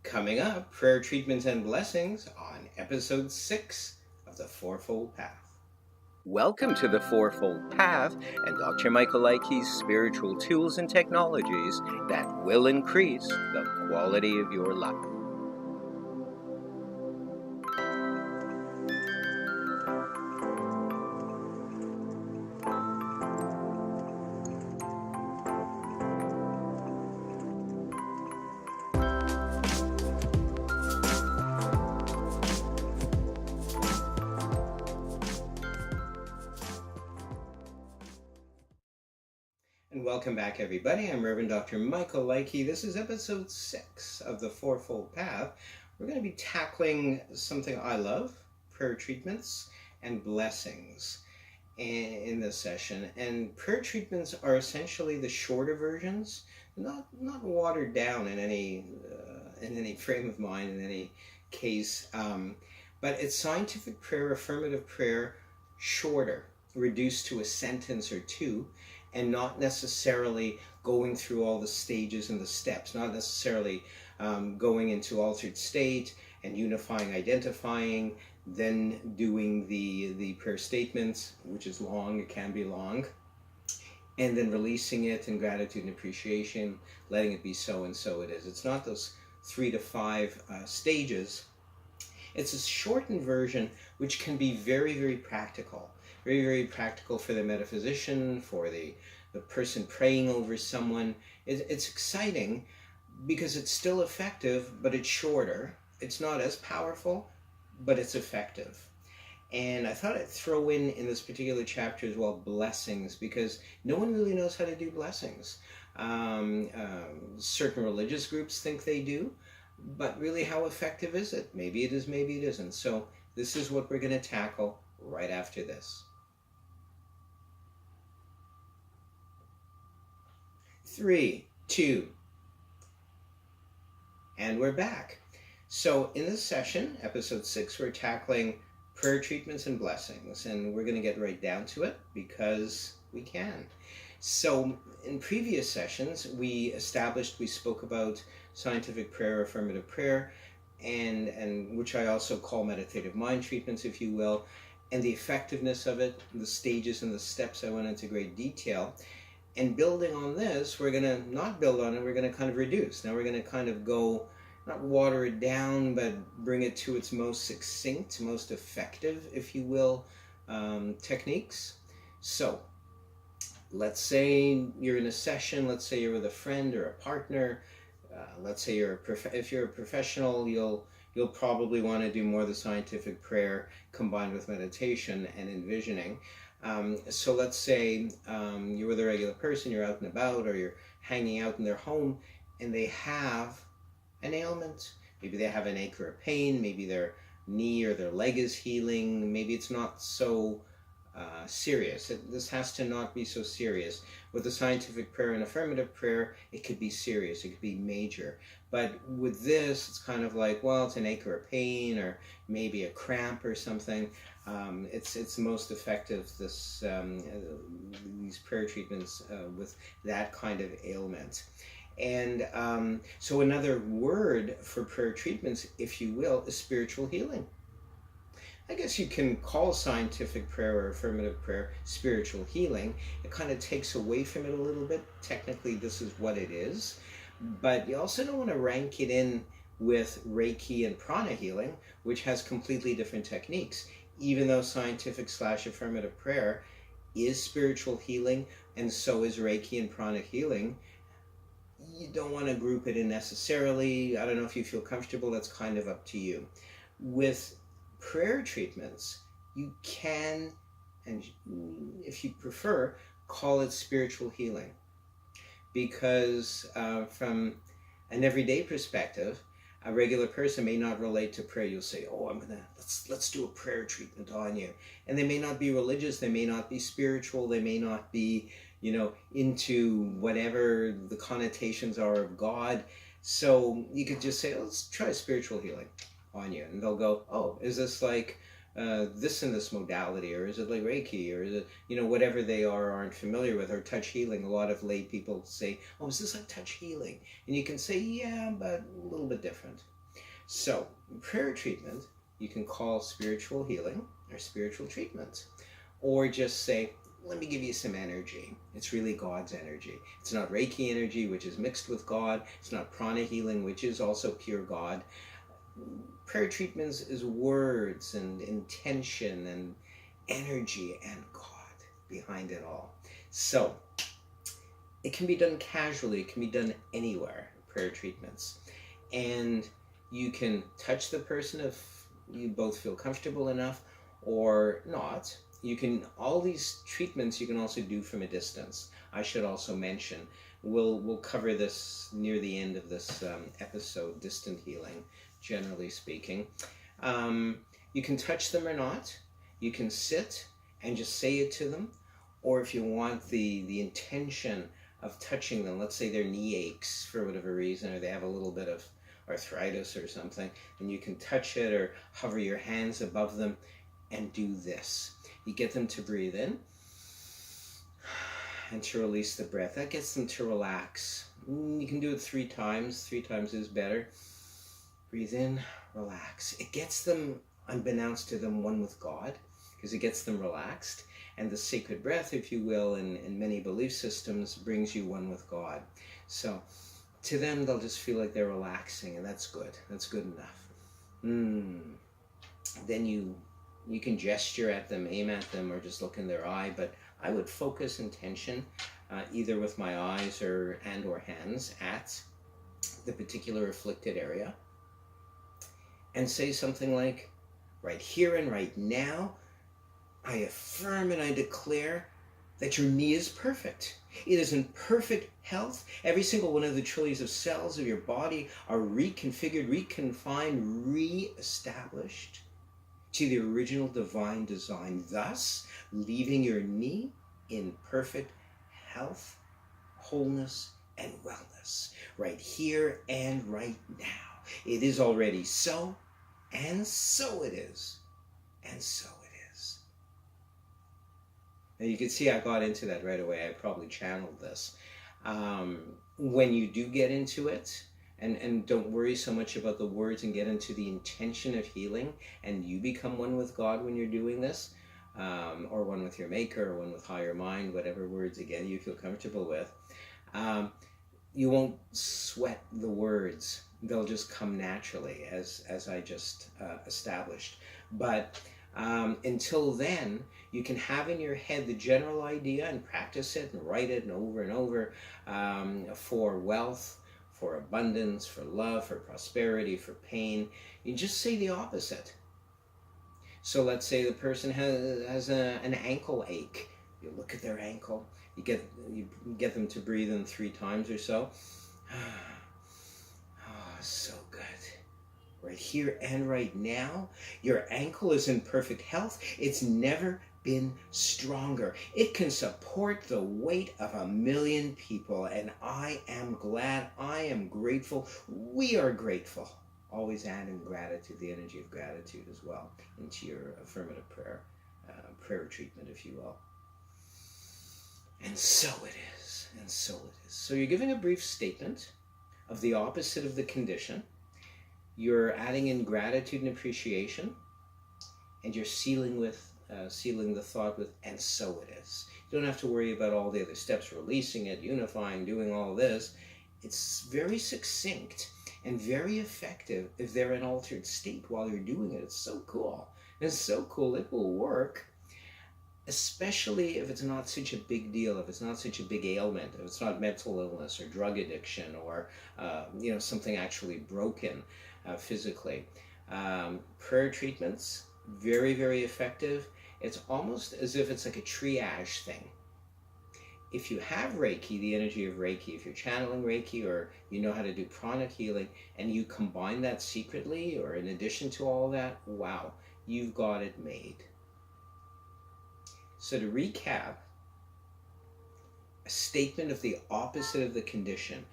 Coming up, prayer treatments and blessings on episode 6 of the Fourfold Path. Welcome to the Fourfold Path and Dr. Michael Leikey's spiritual tools and technologies that will increase the quality of your life. And welcome back, everybody. I'm Reverend Dr. Michael Leikey. This is episode 6 of the Fourfold Path. We're going to be tackling something I love, prayer treatments and blessings in this session. And prayer treatments are essentially the shorter versions, not watered down in any frame of mind, in any case, but it's scientific prayer, affirmative prayer, shorter, reduced to a sentence or two, and not necessarily going through all the stages and the steps, not necessarily going into altered state and unifying, identifying, then doing the prayer statements, which is long, it can be long, and then releasing it in gratitude and appreciation, letting it be so and so it is. It's not those 3 to 5 stages. It's a shortened version which can be very, very practical. Very, very practical for the metaphysician, for the person praying over someone. It's exciting because it's still effective, but it's shorter. It's not as powerful, but it's effective. And I thought I'd throw in this particular chapter as well, blessings, because no one really knows how to do blessings. Certain religious groups think they do, but really how effective is it? Maybe it is, maybe it isn't. So this is what we're going to tackle right after this. 3, 2, and we're back. So in this session, episode 6, we're tackling prayer treatments and blessings, and we're going to get right down to it because we can. So in previous sessions, we spoke about scientific prayer, affirmative prayer, and which I also call meditative mind treatments, if you will, and the effectiveness of it, the stages and the steps. I went into great detail. And building on this, we're going to not build on it, we're going to kind of reduce. Now we're going to kind of go, not water it down, but bring it to its most succinct, most effective, if you will, techniques. So let's say you're in a session, let's say you're with a friend or a partner, let's say if you're a professional, you'll probably want to do more of the scientific prayer combined with meditation and envisioning. So let's say you're with a regular person, you're out and about, or you're hanging out in their home, and they have an ailment. Maybe they have an ache or a pain, maybe their knee or their leg is healing, maybe it's not so serious. This has to not be so serious. With the scientific prayer and affirmative prayer, it could be serious, it could be major. But with this, it's kind of like, well, it's an ache or a pain, or maybe a cramp or something. It's most effective, these prayer treatments with that kind of ailment. And so another word for prayer treatments, if you will, is spiritual healing. I guess you can call scientific prayer or affirmative prayer spiritual healing. It kind of takes away from it a little bit. Technically, this is what it is. But you also don't want to rank it in with Reiki and prana healing, which has completely different techniques. Even though scientific / affirmative prayer is spiritual healing, and so is Reiki and prana healing, you don't want to group it in necessarily. I don't know if you feel comfortable, that's kind of up to you. With prayer treatments, you can, and if you prefer, call it spiritual healing. Because from an everyday perspective, a regular person may not relate to prayer. You'll say, oh, let's do a prayer treatment on you. And they may not be religious, they may not be spiritual, they may not be, into whatever the connotations are of God. So you could just say, let's try spiritual healing on you. And they'll go, oh, is this like this and this modality, or is it like Reiki, or is it, whatever they aren't familiar with, or touch healing. A lot of lay people say, oh, is this like touch healing? And you can say, yeah, but a little bit different. So prayer treatment, you can call spiritual healing or spiritual treatment, or just say, let me give you some energy. It's really God's energy. It's not Reiki energy, which is mixed with God. It's not prana healing, which is also pure God. Prayer treatments is words and intention and energy and God behind it all. So it can be done casually. It can be done anywhere, prayer treatments. And you can touch the person if you both feel comfortable enough, or not. All these treatments you can also do from a distance. I should also mention, we'll cover this near the end of this episode, distant healing, generally speaking. You can touch them or not. You can sit and just say it to them, or if you want the intention of touching them, let's say their knee aches for whatever reason, or they have a little bit of arthritis or something, and you can touch it or hover your hands above them and do this. You get them to breathe in and to release the breath. That gets them to relax. You can do it 3 times. 3 times is better. Breathe in, relax. It gets them, unbeknownst to them, one with God, because it gets them relaxed. And the sacred breath, if you will, in many belief systems, brings you one with God. So to them, they'll just feel like they're relaxing, and that's good. That's good enough. Then you can gesture at them, aim at them, or just look in their eye, but I would focus intention, either with my eyes or hands, at the particular afflicted area, and say something like, right here and right now, I affirm and I declare that your knee is perfect. It is in perfect health. Every single one of the trillions of cells of your body are reconfigured, reconfined, re-established to the original divine design, thus leaving your knee in perfect health, wholeness, and wellness, right here and right now. It is already so, and so it is, and so it is. Now you can see I got into that right away. I probably channeled this. When you do get into it, and don't worry so much about the words and get into the intention of healing, and you become one with God when you're doing this, or one with your maker, or one with higher mind, whatever words, again, you feel comfortable with. You won't sweat the words. They'll just come naturally, as I just established. But until then, you can have in your head the general idea and practice it and write it and over, for wealth, for abundance, for love, for prosperity, for pain. You just say the opposite. So let's say the person has an ankle ache. You look at their ankle. You get them to breathe in 3 times or so. Oh, so good. Right here and right now, your ankle is in perfect health. It's never been stronger. It can support the weight of 1 million people, and I am glad, I am grateful, we are grateful. Always add in gratitude, the energy of gratitude as well, into your affirmative prayer treatment, if you will. And so it is, and so it is. So you're giving a brief statement of the opposite of the condition. You're adding in gratitude and appreciation, and you're sealing the thought with, and so it is. You don't have to worry about all the other steps, releasing it, unifying, doing all this. It's very succinct and very effective if they're in altered state while you're doing it. It's so cool. It's so cool. It will work, especially if it's not such a big deal, if it's not such a big ailment, if it's not mental illness or drug addiction or something actually broken physically. Prayer treatments, very, very effective. It's almost as if it's like a triage thing. If you have Reiki, the energy of Reiki, if you're channeling Reiki, or you know how to do pranic healing, and you combine that secretly or in addition to all that, wow, you've got it made. So to recap, a statement of the opposite of the condition.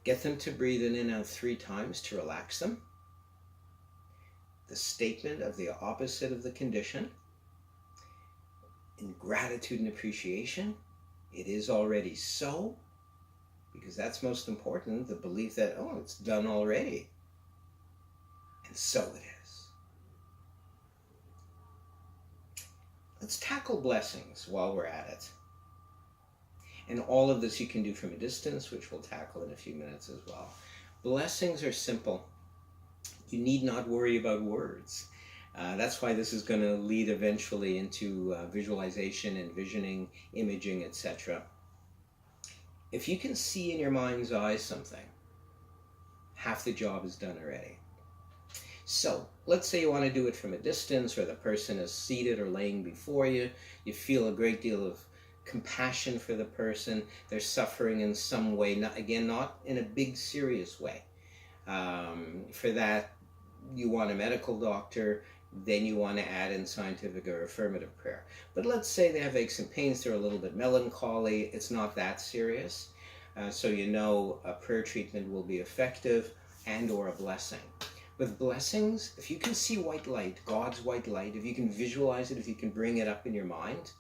Get them to breathe in and out 3 times to relax them. the statement of the opposite of the condition, in gratitude and appreciation. It is already so, because that's most important, the belief that, oh, it's done already. And so it is. Let's tackle blessings while we're at it. And all of this you can do from a distance, which we'll tackle in a few minutes as well. Blessings are simple. You need not worry about words. That's why this is going to lead eventually into visualization, envisioning, imaging, etc. If you can see in your mind's eye something, half the job is done already. So let's say you want to do it from a distance, or the person is seated or laying before you. You feel a great deal of compassion for the person. They're suffering in some way, not in a big serious way. For that, you want a medical doctor, then you want to add in scientific or affirmative prayer. But let's say they have aches and pains, they're a little bit melancholy, it's not that serious. So you know a prayer treatment will be effective, and or a blessing. With blessings, if you can see white light, God's white light, if you can visualize it, if you can bring it up in your mind,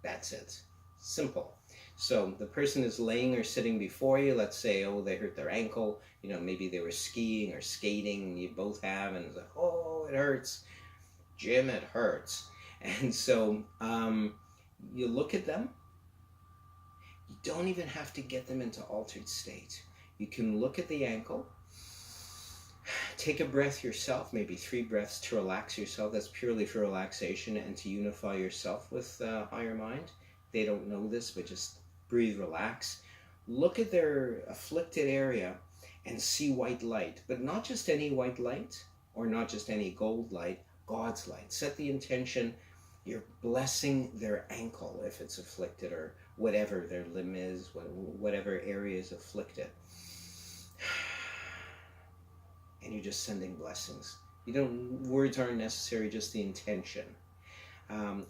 that's it. Simple. So the person is laying or sitting before you. Let's say, oh, they hurt their ankle. Maybe they were skiing or skating, and you both have, and it's like, oh, it hurts. Jim, it hurts. And so you look at them. You don't even have to get them into altered state. You can look at the ankle. Take a breath yourself, maybe 3 breaths to relax yourself. That's purely for relaxation and to unify yourself with higher mind. They don't know this, but just breathe, relax. Look at their afflicted area and see white light, but not just any white light or not just any gold light, God's light. Set the intention, you're blessing their ankle if it's afflicted, or whatever their limb is, whatever area is afflicted. And you're just sending blessings. Words aren't necessary, just the intention.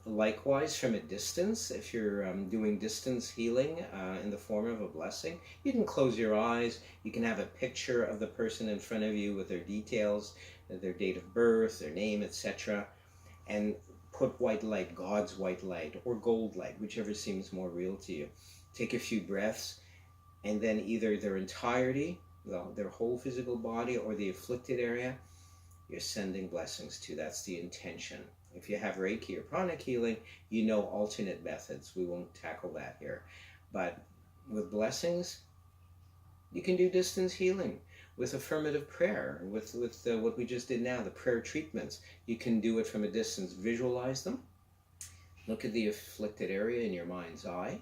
Likewise, from a distance, if you're doing distance healing in the form of a blessing, you can close your eyes. You can have a picture of the person in front of you with their details, their date of birth, their name, etc. And put white light, God's white light, or gold light, whichever seems more real to you. Take a few breaths, and then either their entirety, their whole physical body, or the afflicted area, you're sending blessings to. That's the intention. If you have Reiki or pranic healing, you know alternate methods. We won't tackle that here. But with blessings, you can do distance healing. With affirmative prayer, with what we just did now, the prayer treatments, you can do it from a distance. Visualize them. Look at the afflicted area in your mind's eye.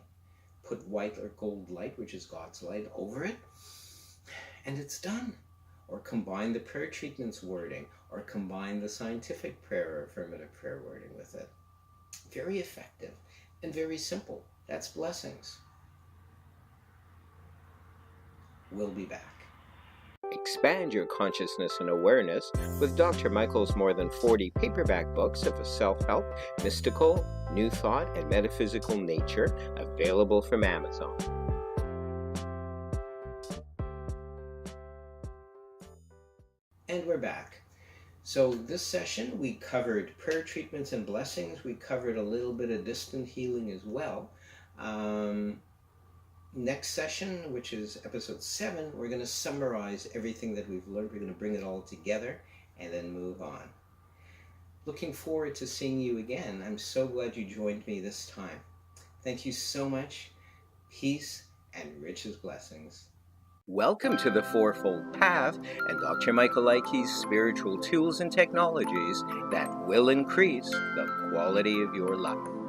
Put white or gold light, which is God's light, over it. And it's done. Or combine the prayer treatments wording, or combine the scientific prayer or affirmative prayer wording with it. Very effective and very simple. That's blessings. We'll be back. Expand your consciousness and awareness with Dr. Michael's more than 40 paperback books of a self-help, mystical, new thought, and metaphysical nature, available from Amazon. And we're back. So this session we covered prayer treatments and blessings. We covered a little bit of distant healing as well. Next session, which is episode 7, we're going to summarize everything that we've learned. We're going to bring it all together and then move on. Looking forward to seeing you again. I'm so glad you joined me this time. Thank you so much. Peace and richest blessings. Welcome to the Fourfold Path and Dr. Michael Leakey's spiritual tools and technologies that will increase the quality of your life.